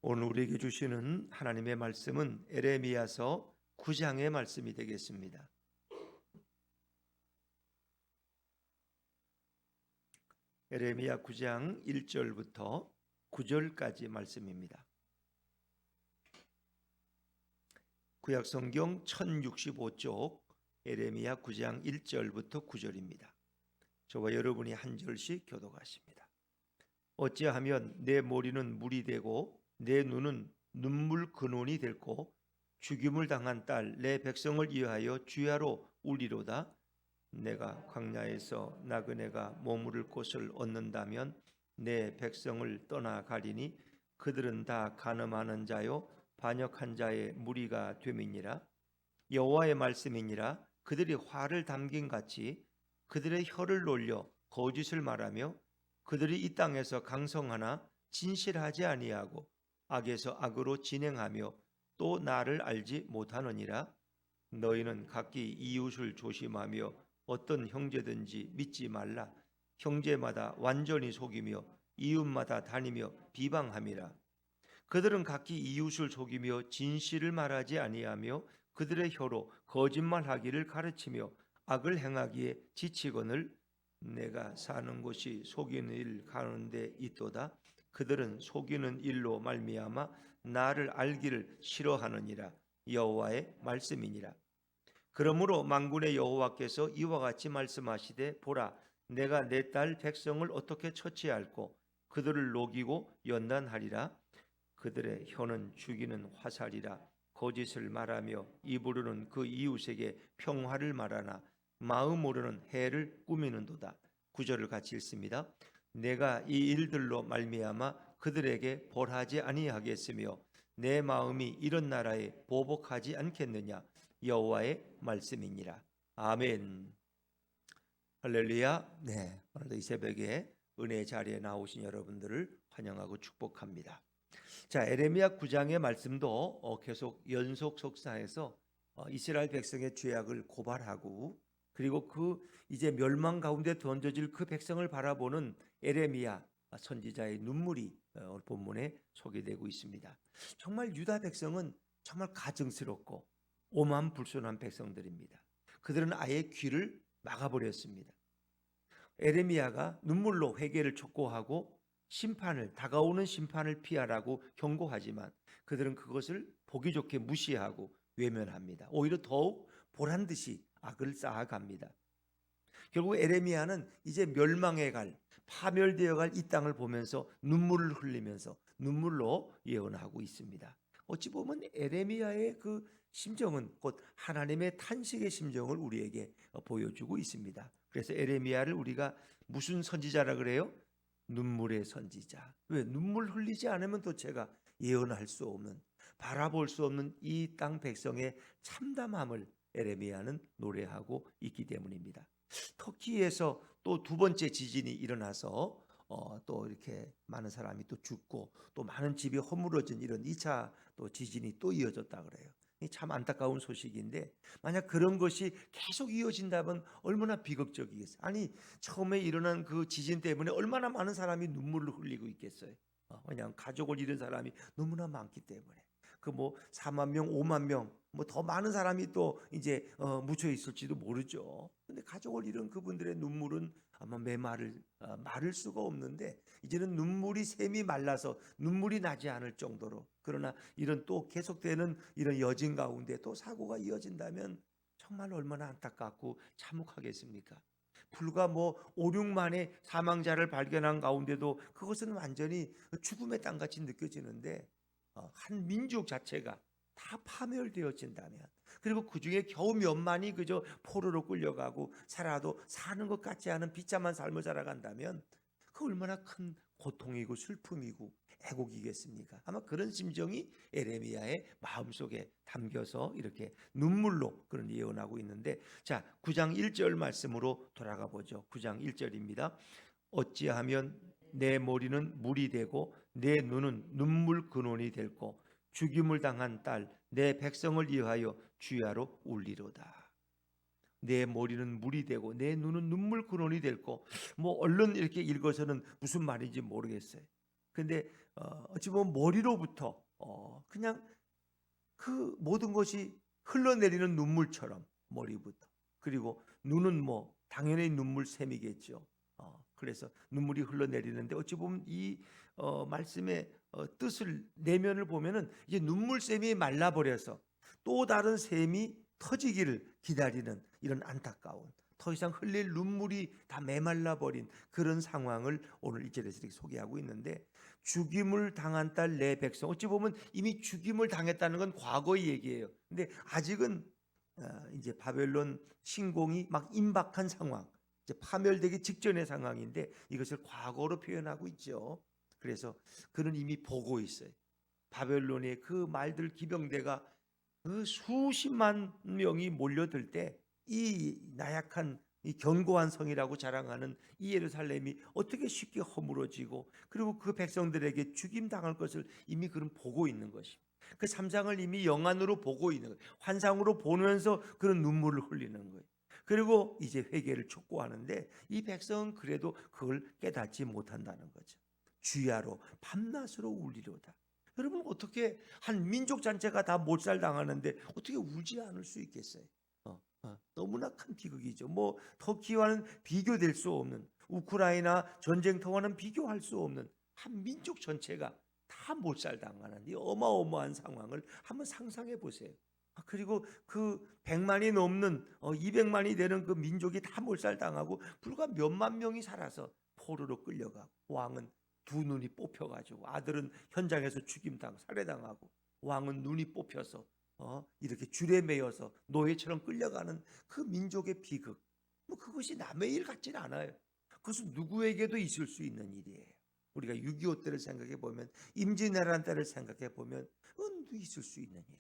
오늘 우리에게 주시는 하나님의 말씀은 에레미야서 9장의 말씀이 되겠습니다. 에레미야 9장 1절부터 9절까지 말씀입니다. 구약성경 1065쪽 에레미야 9장 1절부터 9절입니다. 저와 여러분이 한 절씩 교독하십니다. 어찌하면 내 머리는 물이 되고 내 눈은 눈물 근원이 될고 죽임을 당한 딸 내 백성을 위하여 주야로 울리로다. 내가 광야에서 나그네가 머무를 곳을 얻는다면 내 백성을 떠나가리니 그들은 다 간음하는 자요 반역한 자의 무리가 됨이니라. 여호와의 말씀이니라. 그들이 화를 담긴 같이 그들의 혀를 놀려 거짓을 말하며 그들이 이 땅에서 강성하나 진실하지 아니하고 악에서 악으로 진행하며 또 나를 알지 못하느니라. 너희는 각기 이웃을 조심하며 어떤 형제든지 믿지 말라. 형제마다 완전히 속이며 이웃마다 다니며 비방함이라. 그들은 각기 이웃을 속이며 진실을 말하지 아니하며 그들의 혀로 거짓말하기를 가르치며 악을 행하기에 지치거늘 내가 사는 곳이 속이는 일 가운데 있도다. 그들은 속이는 일로 말미암아 나를 알기를 싫어하느니라. 여호와의 말씀이니라. 그러므로 만군의 여호와께서 이와 같이 말씀하시되 보라, 내가 내 딸 백성을 어떻게 처치할꼬 그들을 녹이고 연단하리라. 그들의 혀는 죽이는 화살이라. 거짓을 말하며 입으로는 그 이웃에게 평화를 말하나 마음으로는 해를 꾸미는도다. 9절을 같이 읽습니다. 내가 이 일들로 말미암아 그들에게 벌하지 아니하겠으며 내 마음이 이런 나라에 보복하지 않겠느냐. 여호와의 말씀이니라. 아멘. 할렐루야. 네, 오늘도 이 새벽에 은혜의 자리에 나오신 여러분들을 환영하고 축복합니다. 자, 에레미야 9장의 말씀도 계속 연속 속사해서 이스라엘 백성의 죄악을 고발하고 그리고 그 이제 멸망 가운데 던져질 그 백성을 바라보는 에레미야 선지자의 눈물이 오늘 본문에 소개되고 있습니다. 정말 유다 백성은 정말 가증스럽고 오만불손한 백성들입니다. 그들은 아예 귀를 막아버렸습니다. 에레미야가 눈물로 회개를 촉구하고 다가오는 심판을 피하라고 경고하지만 그들은 그것을 보기 좋게 무시하고 외면합니다. 오히려 더욱 보란듯이 악을 쌓아갑니다. 결국 에레미야는 이제 멸망해 갈, 파멸되어 갈 이 땅을 보면서 눈물을 흘리면서 눈물로 예언하고 있습니다. 어찌 보면 에레미야의 그 심정은 곧 하나님의 탄식의 심정을 우리에게 보여주고 있습니다. 그래서 에레미야를 우리가 무슨 선지자라 그래요? 눈물의 선지자. 왜? 눈물 흘리지 않으면 도대체가 예언할 수 없는, 바라볼 수 없는 이 땅 백성의 참담함을 에레미야는 노래하고 있기 때문입니다. 터키에서 또 두 번째 지진이 일어나서 또 이렇게 많은 사람이 또 죽고 또 많은 집이 허물어진 이런 2차 또 지진이 또 이어졌다 그래요. 참 안타까운 소식인데 만약 그런 것이 계속 이어진다면 얼마나 비극적이겠어요. 아니 처음에 일어난 그 지진 때문에 얼마나 많은 사람이 눈물을 흘리고 있겠어요. 왜냐하면 가족을 잃은 사람이 너무나 많기 때문에 그 뭐 4만 명, 5만 명, 뭐 더 많은 사람이 또 이제 묻혀 있을지도 모르죠. 근데 가족을 잃은 그분들의 눈물은 아마 마를 수가 없는데 이제는 눈물이 샘이 말라서 눈물이 나지 않을 정도로 그러나 이런 또 계속되는 이런 여진 가운데 또 사고가 이어진다면 정말 얼마나 안타깝고 참혹하겠습니까? 불과 뭐 5, 6만의 사망자를 발견한 가운데도 그것은 완전히 죽음의 땅같이 느껴지는데 한 민족 자체가 다 파멸되어진다면 그리고 그중에 겨우 몇만이 그저 포로로 끌려가고 살아도 사는 것 같지 않은 비참한 삶을 살아간다면 그 얼마나 큰 고통이고 슬픔이고 애곡이겠습니까? 아마 그런 심정이 에레미야의 마음속에 담겨서 이렇게 눈물로 그런 예언하고 있는데 자 9장 1절 말씀으로 돌아가 보죠. 9장 1절입니다. 어찌하면 내 머리는 물이 되고 내 눈은 눈물 근원이 될고 죽임을 당한 딸 내 백성을 위하여 주야로 울리로다. 내 머리는 물이 되고 내 눈은 눈물 근원이 될고 뭐 얼른 이렇게 읽어서는 무슨 말인지 모르겠어요. 근데 어찌 보면 머리로부터 그냥 그 모든 것이 흘러내리는 눈물처럼 머리부터, 그리고 눈은 뭐 당연히 눈물샘이겠죠. 그래서 눈물이 흘러내리는데 어찌 보면 이 말씀의 뜻을 내면을 보면은 이제 눈물샘이 말라버려서 또 다른 샘이 터지기를 기다리는 이런 안타까운, 더 이상 흘릴 눈물이 다 메말라 버린 그런 상황을 오늘 1절에서 이렇게 소개하고 있는데, 죽임을 당한 딸 내 백성, 어찌 보면 이미 죽임을 당했다는 건 과거의 얘기예요. 근데 아직은 이제 바벨론 침공이 막 임박한 상황, 이제 파멸되기 직전의 상황인데 이것을 과거로 표현하고 있죠. 그래서 그는 이미 보고 있어요. 바벨론의 그 말들 기병대가 그 수십만 명이 몰려들 때 이 나약한 이 견고한 성이라고 자랑하는 이 예루살렘이 어떻게 쉽게 허물어지고, 그리고 그 백성들에게 죽임 당할 것을 이미 그는 보고 있는 것입니다. 그 3장을 이미 영안으로 보고 있는 거예요. 환상으로 보면서 그런 눈물을 흘리는 거예요. 그리고 이제 회개를 촉구하는데 이 백성은 그래도 그걸 깨닫지 못한다는 거죠. 주야로 밤낮으로 울리로다. 여러분, 어떻게 한 민족 전체가 다 몰살당하는데 어떻게 울지 않을 수 있겠어요? 너무나 큰 비극이죠. 뭐 터키와는 비교될 수 없는, 우크라이나 전쟁터와는 비교할 수 없는 한 민족 전체가 다 몰살당하는 이 어마어마한 상황을 한번 상상해 보세요. 그리고 그 100만이 넘는 200만이 되는 그 민족이 다 몰살당하고 불과 몇만 명이 살아서 포로로 끌려가고, 왕은 두 눈이 뽑혀가지고 아들은 현장에서 죽임당 살해당하고, 왕은 눈이 뽑혀서 이렇게 줄에 매여서 노예처럼 끌려가는 그 민족의 비극, 뭐 그것이 남의 일 같지는 않아요. 그것은 누구에게도 있을 수 있는 일이에요. 우리가 6.25 때를 생각해 보면, 임진왜란 때를 생각해 보면 있을 수 있는 일.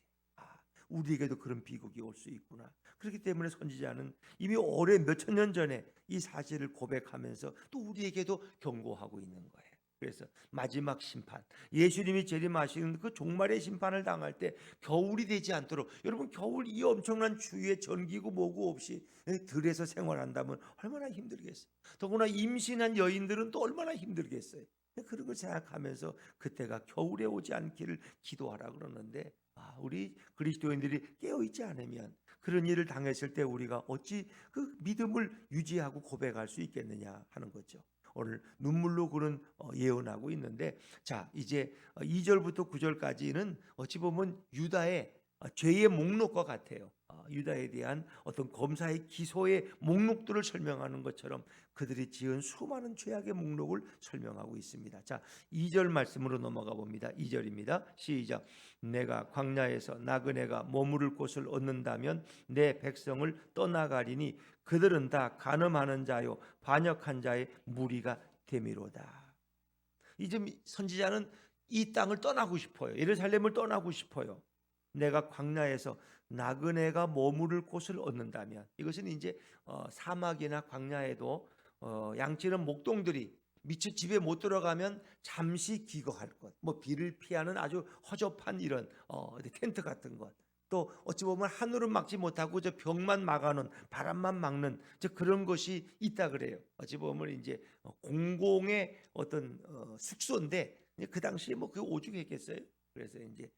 우리에게도 그런 비극이 올 수 있구나. 그렇기 때문에 선지자는 이미 오래 몇천 년 전에 이 사실을 고백하면서 또 우리에게도 경고하고 있는 거예요. 그래서 마지막 심판, 예수님이 재림하시는 그 종말의 심판을 당할 때 겨울이 되지 않도록, 여러분 겨울 이 엄청난 추위에 전기고 뭐고 없이 들에서 생활한다면 얼마나 힘들겠어요. 더구나 임신한 여인들은 또 얼마나 힘들겠어요. 그런 걸 생각하면서 그때가 겨울에 오지 않기를 기도하라 그러는데, 우리 그리스도인들이 깨어있지 않으면 그런 일을 당했을 때 우리가 어찌 그 믿음을 유지하고 고백할 수 있겠느냐 하는 거죠. 오늘 눈물로 그런 예언하고 있는데, 자 이제 2절부터 9절까지는 어찌 보면 유다의 죄의 목록과 같아요. 유다에 대한 어떤 검사의 기소의 목록들을 설명하는 것처럼 그들이 지은 수많은 죄악의 목록을 설명하고 있습니다. 자, 2절 말씀으로 넘어가 봅니다. 2절입니다. 시작. 내가 광야에서 나그네가 머무를 곳을 얻는다면 내 백성을 떠나가리니 그들은 다 간음하는 자요 반역한 자의 무리가 되미로다. 이제 선지자는 이 땅을 떠나고 싶어요. 예루살렘을 떠나고 싶어요. 내가 광야에서 나그네가 머무를 곳을 얻는다면, 이것은 이제 사막이나 광야에도 양치는 목동들이 미처 집에 못 들어가면 잠시 기거할 것, 뭐 비를 피하는 아주 허접한 이런 텐트 같은 것, 또 어찌 보면 하늘은 막지 못하고 저 벽만 막아놓은, 바람만 막는 저 그런 것이 있다 그래요. 어찌 보면 이제 공공의 어떤 숙소인데 그 당시에 뭐 그 오죽했겠어요. 그래서 이제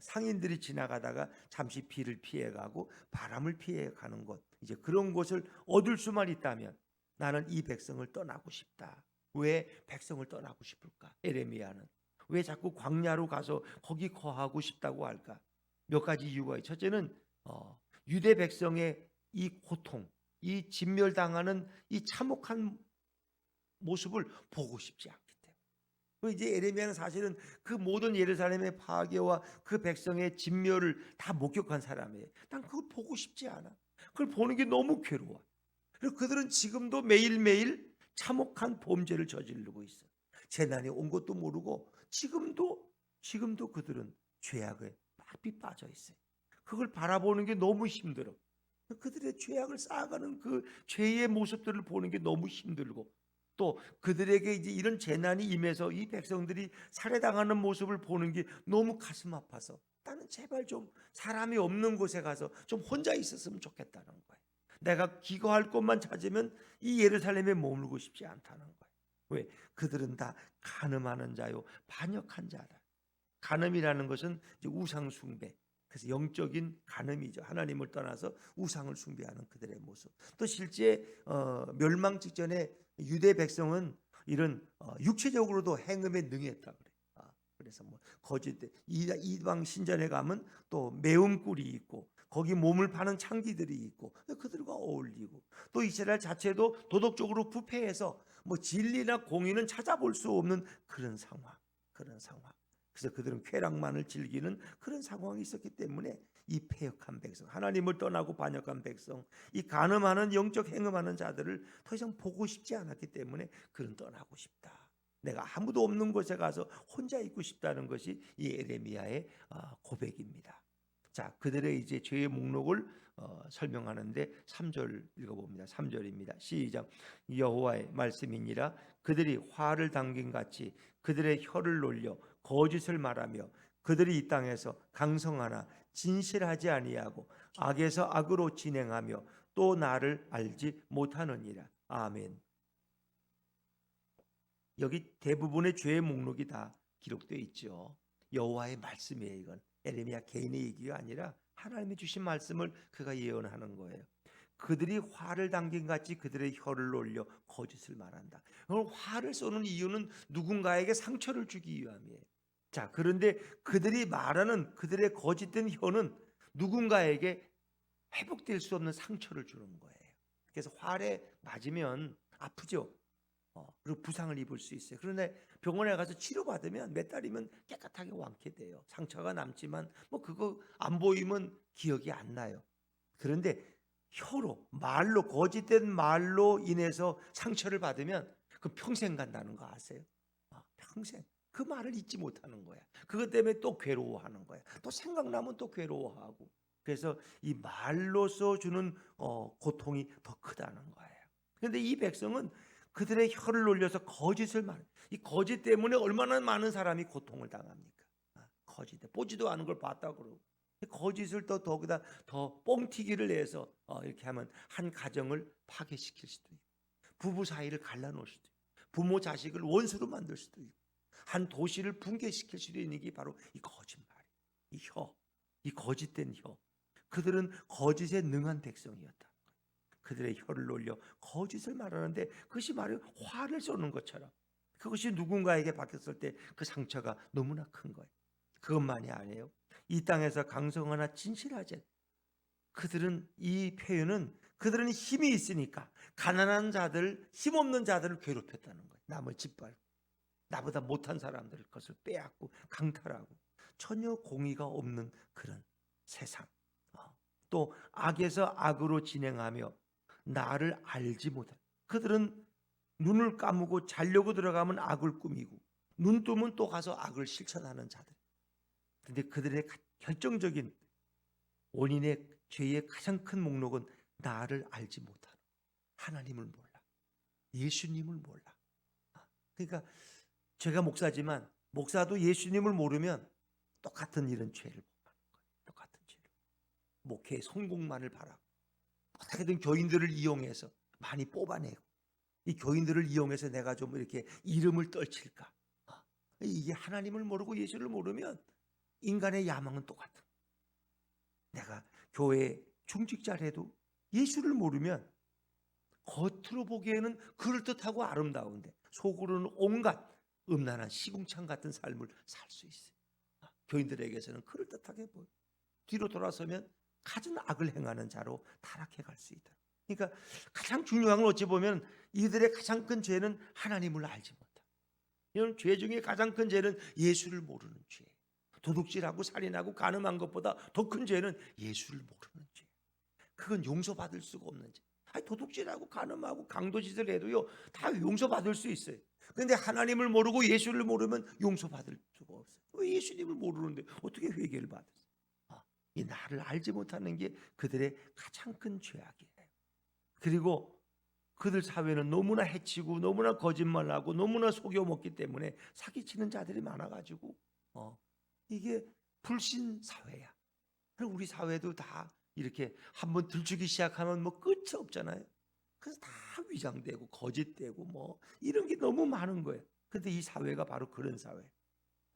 상인들이 지나가다가 잠시 비를 피해가고 바람을 피해가는 곳, 이제 그런 곳을 얻을 수만 있다면 나는 이 백성을 떠나고 싶다. 왜 백성을 떠나고 싶을까? 에레미야는 왜 자꾸 광야로 가서 거기 거하고 싶다고 할까? 몇 가지 이유가 있어요. 첫째는 유대 백성의 이 고통, 이 진멸당하는 이 참혹한 모습을 보고 싶지 않기 때문에. 이제 에레미야는 사실은 그 모든 예루살렘의 파괴와 그 백성의 진멸을 다 목격한 사람이에요. 난 그걸 보고 싶지 않아. 그걸 보는 게 너무 괴로워. 그리고 그들은 지금도 매일매일 참혹한 범죄를 저지르고 있어. 재난이 온 것도 모르고 지금도 그들은 죄악에 막 빠져 있어요. 그걸 바라보는 게 너무 힘들어. 그들의 죄악을 쌓아가는 그 죄의 모습들을 보는 게 너무 힘들고, 또 그들에게 이제 이런 재난이 임해서 이 백성들이 살해당하는 모습을 보는 게 너무 가슴 아파서 나는 제발 좀 사람이 없는 곳에 가서 좀 혼자 있었으면 좋겠다는 거예요. 내가 기거할 곳만 찾으면 이 예루살렘에 머물고 싶지 않다는 거예요. 왜? 그들은 다 간음하는 자요 반역한 자다. 간음이라는 것은 이제 우상 숭배. 그래서 영적인 간음이죠. 하나님을 떠나서 우상을 숭배하는 그들의 모습. 또 실제 멸망 직전에 유대 백성은 이런 육체적으로도 행음에 능했다 그래요. 그래서 뭐 거짓 이방 신전에 가면 또 매운 꿀이 있고 거기 몸을 파는 창기들이 있고 그들과 어울리고 또 이스라엘 자체도 도덕적으로 부패해서 뭐 진리나 공의는 찾아볼 수 없는 그런 상황. 그래서 그들은 쾌락만을 즐기는 그런 상황이 있었기 때문에 이 패역한 백성, 하나님을 떠나고 반역한 백성, 이 간음하는 영적 행음하는 자들을 더 이상 보고 싶지 않았기 때문에 그는 떠나고 싶다. 내가 아무도 없는 곳에 가서 혼자 있고 싶다는 것이 이 에레미야의 고백입니다. 자, 그들의 이제 죄의 목록을 설명하는데 3절 읽어봅니다. 3절입니다. 시작. 여호와의 말씀이니라. 그들이 화를 당긴 같이 그들의 혀를 놀려 거짓을 말하며 그들이 이 땅에서 강성하나 진실하지 아니하고 악에서 악으로 진행하며 또 나를 알지 못하느니라. 아멘. 여기 대부분의 죄의 목록이 다 기록되어 있죠. 여호와의 말씀이에요. 이건 에레미야 개인의 얘기가 아니라 하나님이 주신 말씀을 그가 예언하는 거예요. 그들이 화를 당긴 같이 그들의 혀를 놀려 거짓을 말한다. 오늘 화를 쏘는 이유는 누군가에게 상처를 주기 위함이에요. 자, 그런데 그들이 말하는 그들의 거짓된 혀는 누군가에게 회복될 수 없는 상처를 주는 거예요. 그래서 활에 맞으면 아프죠. 그리고 부상을 입을 수 있어요. 그런데 병원에 가서 치료받으면 몇 달이면 깨끗하게 완쾌돼요. 상처가 남지만 뭐 그거 안 보이면 기억이 안 나요. 그런데 혀로, 말로, 거짓된 말로 인해서 상처를 받으면 그 평생 간다는 거 아세요? 평생 그 말을 잊지 못하는 거야. 그것 때문에 또 괴로워하는 거야. 또 생각나면 또 괴로워하고. 그래서 이 말로서 주는 고통이 더 크다는 거예요. 그런데 이 백성은 그들의 혀를 놀려서 거짓을 말해. 이 거짓 때문에 얼마나 많은 사람이 고통을 당합니까? 거짓에 보지도 않은 걸 봤다 그러고 거짓을 또 거기다 더 뻥튀기를 내서 이렇게 하면 한 가정을 파괴시킬 수도 있고 부부 사이를 갈라놓을 수도 있고 부모 자식을 원수로 만들 수도 있고 한 도시를 붕괴시킬 수도 있는 게 바로 이 거짓말이에요. 이 혀, 이 거짓된 혀. 그들은 거짓에 능한 백성이었다. 그들의 혀를 놀려 거짓을 말하는데 그것이 말이에요. 화를 쏘는 것처럼 그것이 누군가에게 박혔을 때 그 상처가 너무나 큰 거예요. 그것만이 아니에요. 이 땅에서 강성하나 진실하지. 그들은 이 표현은 그들은 힘이 있으니까 가난한 자들, 힘없는 자들을 괴롭혔다는 거예요. 남을 짓밟고 나보다 못한 사람들 것을 빼앗고 강탈하고 전혀 공의가 없는 그런 세상. 또 악에서 악으로 진행하며 나를 알지 못한 그들은 눈을 감고 자려고 들어가면 악을 꾸미고 눈 뜨면 또 가서 악을 실천하는 자들. 그런데 그들의 결정적인 원인의 죄의 가장 큰 목록은 나를 알지 못하는 하나님을 몰라. 예수님을 몰라. 그러니까 제가 목사지만 목사도 예수님을 모르면 똑같은 이런 죄를 범하는 거예요. 똑같은 죄를. 목회의 성공만을 바라고 어떻게든 교인들을 이용해서 많이 뽑아내고 이 교인들을 이용해서 내가 좀 이렇게 이름을 떨칠까. 이게 하나님을 모르고 예수를 모르면 인간의 야망은 똑같은. 내가 교회 중직자라도 예수를 모르면 겉으로 보기에는 그럴듯하고 아름다운데 속으로는 온갖 음란한 시궁창 같은 삶을 살 수 있어요. 교인들에게서는 그럴듯하게 보여. 뒤로 돌아서면 가진 악을 행하는 자로 타락해 갈 수 있다. 그러니까 가장 중요한 건 어찌 보면 이들의 가장 큰 죄는 하나님을 알지 못한다. 이런 죄 중에 가장 큰 죄는 예수를 모르는 죄. 도둑질하고 살인하고 간음한 것보다 더 큰 죄는 예수를 모르는 죄. 그건 용서받을 수가 없는 죄. 도둑질하고 간음하고 강도짓을 해도요 다 용서받을 수 있어요. 그런데 하나님을 모르고 예수를 모르면 용서받을 수가 없어요. 왜 예수님을 모르는데 어떻게 회개를 받았어요? 이 나를 알지 못하는 게 그들의 가장 큰 죄악이에요. 그리고 그들 사회는 너무나 해치고 너무나 거짓말하고 너무나 속여먹기 때문에 사기치는 자들이 많아가지고 이게 불신 사회야. 우리 사회도 다 이렇게 한번 들추기 시작하면 뭐 끝이 없잖아요. 그래서 다 위장되고 거짓되고 뭐 이런 게 너무 많은 거예요. 근데 이 사회가 바로 그런 사회.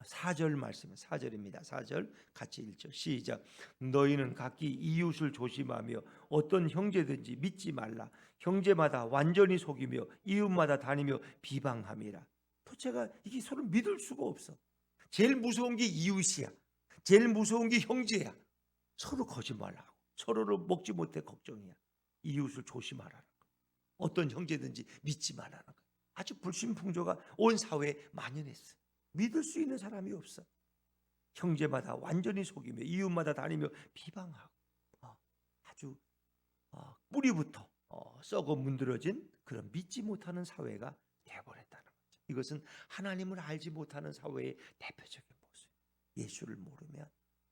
4절 말씀은 4절입니다. 4절 같이 읽죠. 시작. 너희는 각기 이웃을 조심하며 어떤 형제든지 믿지 말라. 형제마다 완전히 속이며 이웃마다 다니며 비방함이라. 도대체가 이게 서로 믿을 수가 없어. 제일 무서운 게 이웃이야. 제일 무서운 게 형제야. 서로 거짓말하고 서로를 먹지 못해 걱정이야. 이웃을 조심하라는 거. 어떤 형제든지 믿지 말라는 거. 아주 불신풍조가 온 사회에 만연했어. 믿을 수 있는 사람이 없어. 형제마다 완전히 속이며 이웃마다 다니며 비방하고 아주 뿌리부터 썩어 문드러진 그런 믿지 못하는 사회가 되어버렸다는 거죠. 이것은 하나님을 알지 못하는 사회의 대표적인 모습. 예수를 모르면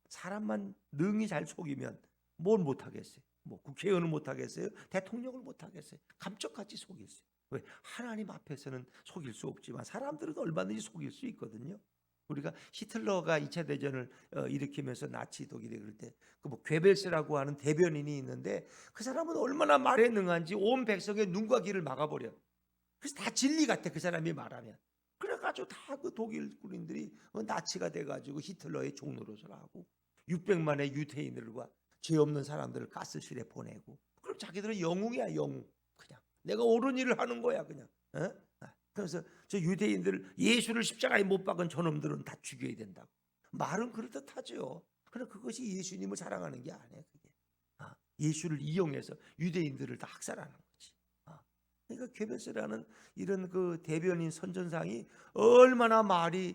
사람만 능히 잘 속이면 뭘 못하겠어요? 뭐 국회의원을 못하겠어요? 대통령을 못하겠어요? 감쪽같이 속일 수 있어요. 왜? 하나님 앞에서는 속일 수 없지만 사람들은 얼마든지 속일 수 있거든요. 우리가 히틀러가 2차 대전을 일으키면서 나치 독일에 그럴 때 그 뭐 괴벨스라고 하는 대변인이 있는데 그 사람은 얼마나 말에 능한지 온 백성의 눈과 귀를 막아버려. 그래서 다 진리 같아 그 사람이 말하면. 그래가지고 다 그 독일 군인들이 나치가 돼가지고 히틀러의 종노릇을 하고 600만의 유태인들과 죄 없는 사람들을 가스실에 보내고 그럼 자기들은 영웅이야 영웅. 그냥 내가 옳은 일을 하는 거야 그냥. 그래서 저 유대인들 예수를 십자가에 못 박은 저놈들은 다 죽여야 된다고. 말은 그럴듯하죠. 그러나 그것이 예수님을 사랑하는 게 아니에요. 그게. 예수를 이용해서 유대인들을 다 학살하는 거지. 그러니까 괴베스라는 이런 그 대변인 선전상이 얼마나 말이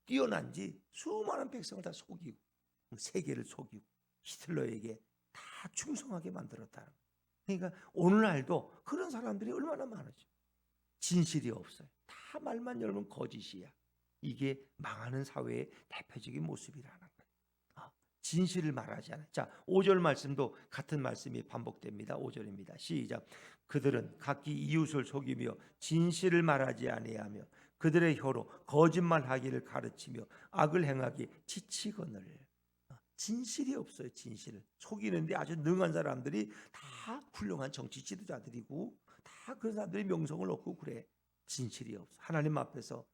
뛰어난지 수많은 백성을 다 속이고 세계를 속이고 히틀러에게 다 충성하게 만들었다는 거예요. 그러니까 오늘날도 그런 사람들이 얼마나 많으죠. 진실이 없어요. 다 말만 열면 거짓이야. 이게 망하는 사회의 대표적인 모습이라는 거예요. 진실을 말하지 않아요. 자, 5절 말씀도 같은 말씀이 반복됩니다. 5절입니다. 시작. 그들은 각기 이웃을 속이며 진실을 말하지 아니하며 그들의 혀로 거짓말하기를 가르치며 악을 행하기 지치거늘. 진실이 없어요. 진실을 속이는데 아주 능한 사람들이 다 훌륭한 정치 지도자들이고 다 그런 사람들이 명성을 얻고 그래. 진실이 없어. 하나님 앞에서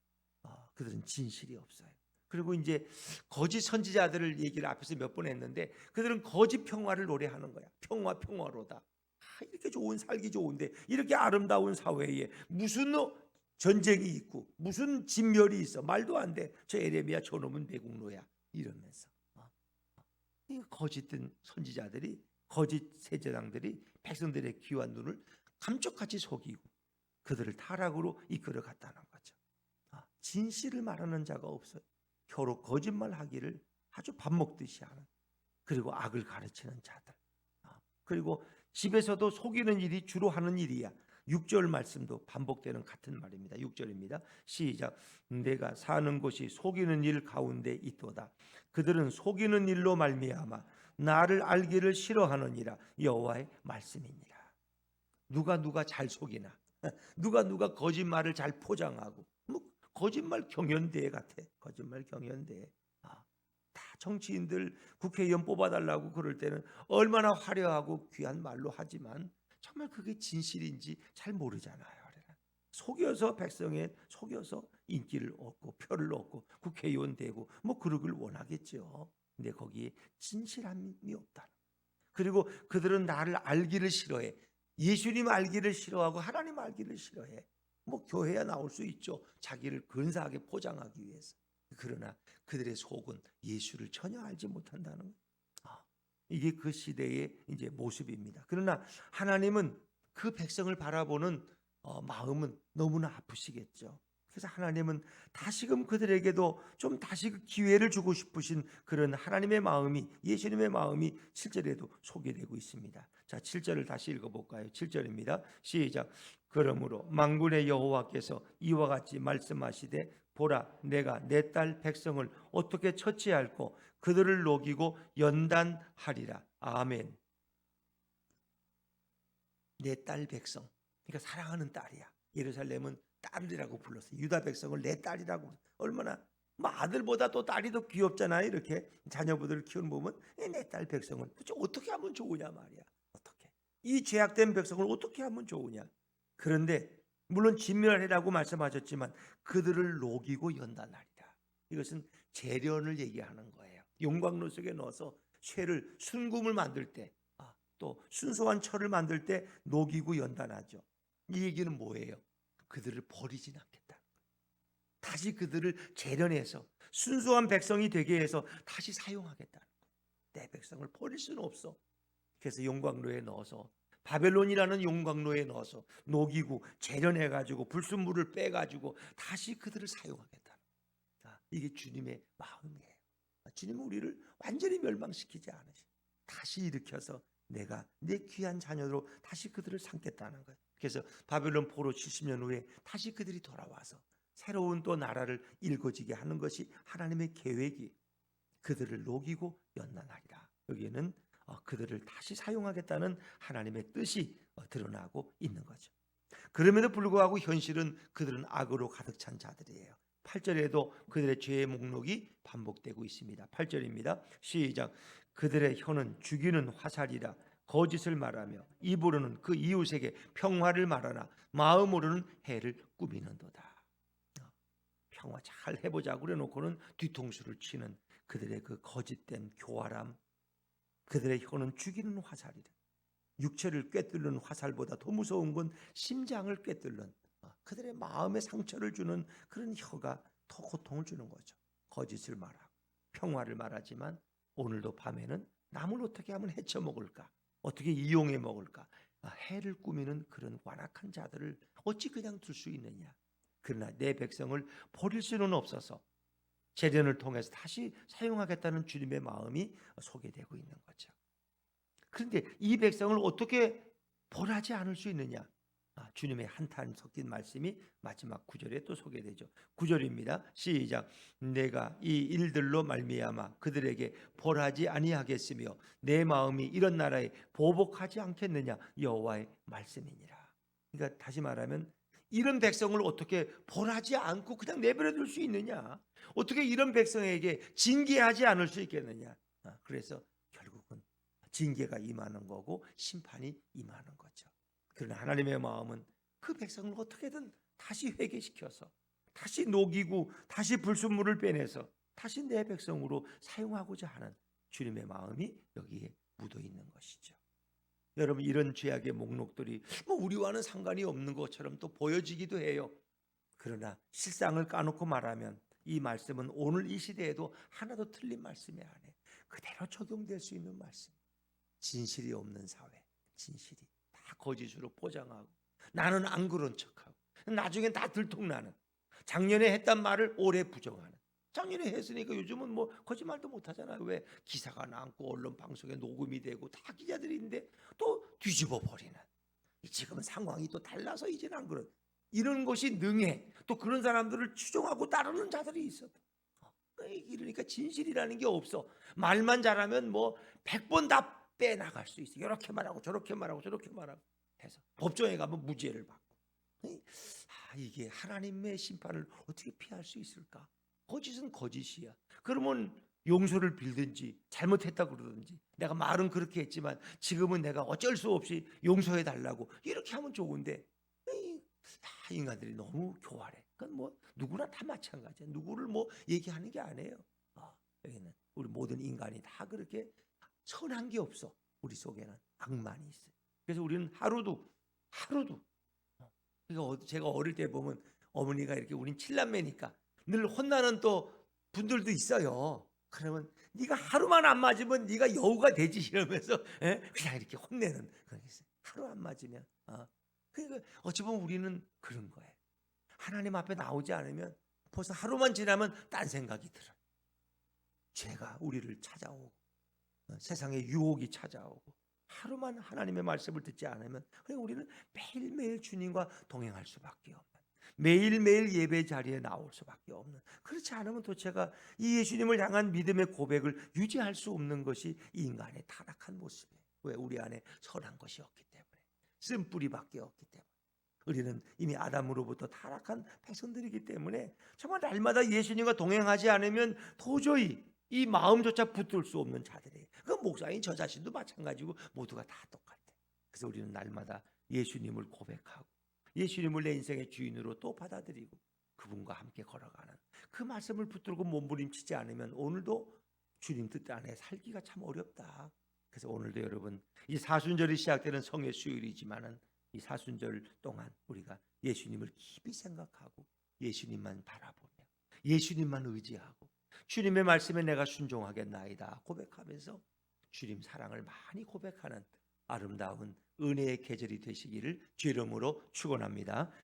그들은 진실이 없어요. 그리고 이제 거짓 선지자들을 얘기를 앞에서 몇 번 했는데 그들은 거짓 평화를 노래하는 거야. 평화 평화로다. 이렇게 좋은 살기 좋은데 이렇게 아름다운 사회에 무슨 전쟁이 있고 무슨 진멸이 있어. 말도 안 돼. 저 에레미야 저놈은 매국노야. 이러면서 거짓된 선지자들이 거짓 세제장들이 백성들의 귀한 눈을 감쪽같이 속이고 그들을 타락으로 이끌어 갔다는 거죠. 진실을 말하는 자가 없어요. 혀로 거짓말하기를 아주 밥 먹듯이 하는. 그리고 악을 가르치는 자들. 그리고 집에서도 속이는 일이 주로 하는 일이야. 6절 말씀도 반복되는 같은 말입니다. 6절입니다. 시작. 내가 사는 곳이 속이는 일 가운데 있도다. 그들은 속이는 일로 말미암아 나를 알기를 싫어하느니라. 여호와의 말씀이니라. 누가 잘 속이나 누가 거짓말을 잘 포장하고 뭐 거짓말 경연대회 같아. 거짓말 경연대회. 다 정치인들 국회의원 뽑아달라고 그럴 때는 얼마나 화려하고 귀한 말로 하지만 정말 그게 진실인지 잘 모르잖아요. 속여서 백성에 속여서 인기를 얻고 표를 얻고 국회의원 되고 뭐 그러길 원하겠죠. 근데 거기에 진실함이 없다. 그리고 그들은 나를 알기를 싫어해. 예수님 알기를 싫어하고 하나님 알기를 싫어해. 뭐 교회야 나올 수 있죠. 자기를 근사하게 포장하기 위해서. 그러나 그들의 속은 예수를 전혀 알지 못한다는 거예요. 이게 그 시대의 이제 모습입니다. 그러나 하나님은 그 백성을 바라보는 마음은 너무나 아프시겠죠. 그래서 하나님은 다시금 그들에게도 좀 다시 그 기회를 주고 싶으신 그런 하나님의 마음이 예수님의 마음이 7절에도 소개되고 있습니다. 자, 7절을 다시 읽어볼까요? 7절입니다. 시작. 그러므로 만군의 여호와께서 이와 같이 말씀하시되 보라 내가 내 딸 백성을 어떻게 처치할꼬 그들을 녹이고 연단하리라. 아멘. 내 딸 백성. 그러니까 사랑하는 딸이야. 예루살렘은 딸이라고 불렀어요. 유다 백성을 내 딸이라고. 얼마나 뭐 아들보다 또 딸이 더 귀엽잖아요. 이렇게 자녀분들을 키우는 보면 내 딸 백성을 어떻게 하면 좋으냐 말이야. 어떻게. 이 죄악된 백성을 어떻게 하면 좋으냐? 그런데 물론 진멸하라고 말씀하셨지만 그들을 녹이고 연단하리라. 이것은 재련을 얘기하는 거예요. 용광로 속에 넣어서 쇠를 순금을 만들 때, 또 순수한 철을 만들 때 녹이고 연단하죠. 이 얘기는 뭐예요? 그들을 버리진 않겠다. 다시 그들을 재련해서 순수한 백성이 되게 해서 다시 사용하겠다. 내 백성을 버릴 수는 없어. 그래서 용광로에 넣어서, 바벨론이라는 용광로에 넣어서 녹이고 재련해가지고 불순물을 빼가지고 다시 그들을 사용하겠다. 이게 주님의 마음이에요. 주님은 우리를 완전히 멸망시키지 않으시, 다시 일으켜서 내가 내 귀한 자녀로 다시 그들을 삼겠다는 거예요. 그래서 바벨론 포로 70년 후에 다시 그들이 돌아와서 새로운 또 나라를 일궈지게 하는 것이 하나님의 계획이, 그들을 녹이고 연단하리라. 여기에는 그들을 다시 사용하겠다는 하나님의 뜻이 드러나고 있는 거죠. 그럼에도 불구하고 현실은 그들은 악으로 가득 찬 자들이에요. 8절에도 그들의 죄의 목록이 반복되고 있습니다. 8절입니다. 시작. 그들의 혀는 죽이는 화살이라 거짓을 말하며 입으로는 그 이웃에게 평화를 말하나 마음으로는 해를 꾸미는도다. 평화 잘 해보자고 그래놓고는 뒤통수를 치는 그들의 그 거짓된 교활함, 그들의 혀는 죽이는 화살이라. 육체를 꿰뚫는 화살보다 더 무서운 건 심장을 꿰뚫는, 그들의 마음에 상처를 주는 그런 혀가 더 고통을 주는 거죠. 거짓을 말하고 평화를 말하지만 오늘도 밤에는 남을 어떻게 하면 해쳐 먹을까, 어떻게 이용해 먹을까, 해를 꾸미는 그런 완악한 자들을 어찌 그냥 둘 수 있느냐. 그러나 내 백성을 버릴 수는 없어서 재련을 통해서 다시 사용하겠다는 주님의 마음이 소개되고 있는 거죠. 그런데 이 백성을 어떻게 벌하지 않을 수 있느냐? 주님의 한탄 섞인 말씀이 마지막 9절에 또 소개되죠. 9절입니다. 시작. 내가 이 일들로 말미암아 그들에게 벌하지 아니하겠으며 내 마음이 이런 나라에 보복하지 않겠느냐, 여호와의 말씀이니라. 그러니까 다시 말하면 이런 백성을 어떻게 벌하지 않고 그냥 내버려 둘 수 있느냐? 어떻게 이런 백성에게 징계하지 않을 수 있겠느냐? 그래서 결국은 징계가 임하는 거고 심판이 임하는 거죠. 그러나 하나님의 마음은 그 백성을 어떻게든 다시 회개시켜서 다시 녹이고 다시 불순물을 빼내서 다시 내 백성으로 사용하고자 하는 주님의 마음이 여기에 묻어 있는 것이죠. 여러분, 이런 죄악의 목록들이 우리와는 상관이 없는 것처럼 또 보여지기도 해요. 그러나 실상을 까놓고 말하면 이 말씀은 오늘 이 시대에도 하나도 틀린 말씀이 아니에요. 그대로 적용될 수 있는 말씀. 진실이 없는 사회, 진실이 다 거짓으로 포장하고 나는 안 그런 척하고 나중엔 다 들통나는, 작년에 했단 말을 올해 부정하는, 작년에 했으니까 요즘은 뭐 거짓말도 못하잖아요. 왜? 기사가 나고 언론 방송에 녹음이 되고 다 기자들이 있는데 또 뒤집어 버리는, 지금은 상황이 또 달라서 이제는 안 그런, 이런 것이 능해. 또 그런 사람들을 추종하고 따르는 자들이 있어. 그러니까 진실이라는 게 없어. 말만 잘하면 뭐 100번 다 빼나갈 수 있어. 이렇게 말하고 저렇게 말하고 저렇게 말하고 해서 법정에 가면 무죄를 받고. 이게 하나님의 심판을 어떻게 피할 수 있을까? 거짓은 거짓이야. 그러면 용서를 빌든지 잘못했다 그러든지, 내가 말은 그렇게 했지만 지금은 내가 어쩔 수 없이 용서해 달라고 이렇게 하면 좋은데, 인간들이 너무 교활해. 그건 뭐 누구나 다 마찬가지야. 누구를 뭐 얘기하는 게 아니에요. 여기는 우리 모든 인간이 다 그렇게 선한 게 없어. 우리 속에는 악만이 있어요. 그래서 우리는 하루도 그러니까 제가 어릴 때 보면 어머니가 이렇게, 우린 7남매니까 늘 혼나는 또 분들도 있어요. 그러면 네가 하루만 안 맞으면 네가 여우가 되지 이러면서 그냥 이렇게 혼내는 그런 게 있어요. 하루 안 맞으면. 그러니까 어찌 보면 우리는 그런 거예요. 하나님 앞에 나오지 않으면 벌써 하루만 지나면 딴 생각이 들어요. 죄가 우리를 찾아오고 세상의 유혹이 찾아오고, 하루만 하나님의 말씀을 듣지 않으면 그냥 우리는 매일매일 주님과 동행할 수밖에 없는, 매일매일 예배 자리에 나올 수밖에 없는, 그렇지 않으면 도대체가 이 예수님을 향한 믿음의 고백을 유지할 수 없는 것이 이 인간의 타락한 모습이에요. 왜? 우리 안에 선한 것이 없기 때문에, 쓴뿌리밖에 없기 때문에. 우리는 이미 아담으로부터 타락한 백성들이기 때문에 정말 날마다 예수님과 동행하지 않으면 도저히 이 마음조차 붙들 수 없는 자들이에요. 그 목사인 저 자신도 마찬가지고 모두가 다 똑같아. 그래서 우리는 날마다 예수님을 고백하고 예수님을 내 인생의 주인으로 또 받아들이고 그분과 함께 걸어가는 그 말씀을 붙들고 몸부림치지 않으면 오늘도 주님 뜻 안에 살기가 참 어렵다. 그래서 오늘도 여러분 이 사순절이 시작되는 성의 수요일이지만은 이 사순절 동안 우리가 예수님을 깊이 생각하고 예수님만 바라보며 예수님만 의지하고 주님의 말씀에 내가 순종하겠나이다 고백하면서 주님 사랑을 많이 고백하는 아름다운 은혜의 계절이 되시기를 주의 이름으로 축원합니다.